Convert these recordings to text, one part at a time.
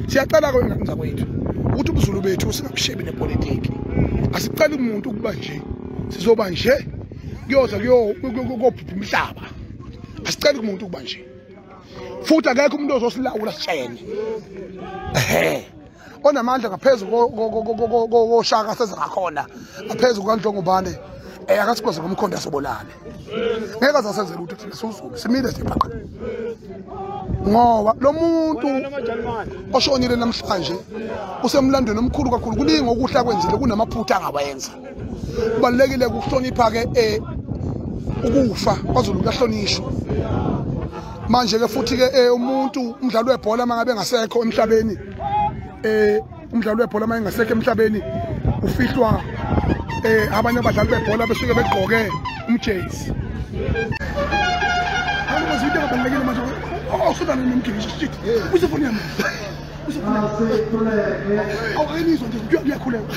Siyacela kwengane zakwethu ukuthi ubuzulu bethu singakushebi nepolitiki. Asicela umuntu ukuba nje sizoba nje kuyoza kuyophupha umhlaba. Asicela umuntu ukuba nje. Futhi akekho umuntu ozosilawula sitshene. Onamandla ngaphezulu koshaka sezingakhona ngaphezulu kaNdlongubane akasikoze ngomkhondo asobolane. Ngeke azasenzela ukuthi thina sizulu simile siphaqa. Ngoba lo muntu oshonile namhlanje usemlandweni omkhulu kakhulu kuningi okuhla kwenzile kunamaphutha angawenza. Kubalekile ukuhlonipha ke ukufa kwaZulu kahlonishwa. Manje ke futhi ke umuntu umdlalo webhola mangabe ngasekho emhlabeni umdlalo webhola manje ngasekho emhlabeni ufihlwa abanye abadlali bebhola besuke begqoke umjezi. Hayi into kabalekile manje. Oh, sudane nomgibisho shit. Usefoni yami. Usefoni. Awayizwa nje uyakhuleka.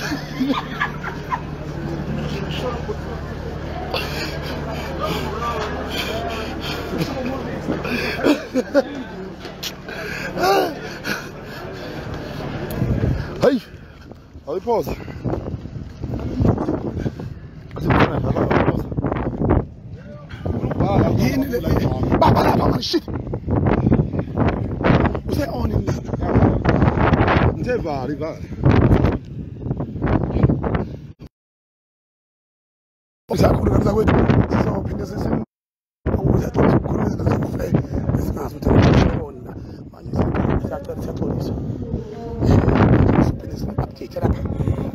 Hey. Hadi pause. Baba, shit. Was that on in that? Vale. Usakhulukaza kwethu sizophinde ukuzathonisa ukukhulisa zokufle esinazo ukuthi manje siyacela siyaxolisa. Update lapha.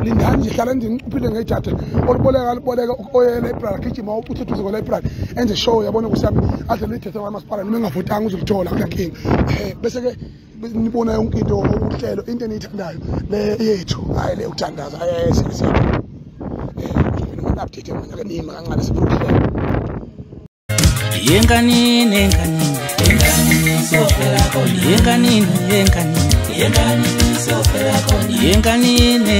Lindani nje hlala nje ngicuphile ngejathi oluboleka oye library gijima uthi uthi uzo library enze show yabona kusami ade lithethe kwamasipala noma ngavotanga uzolithola kulenkinga. Bese ke nibona yonke into uhlelo into eniyithandayo le yethu hayi le ukuthandaza sisi update manje kaningi kancane siphulile. Yenganini sofela khona yenganini sofela khona yenganini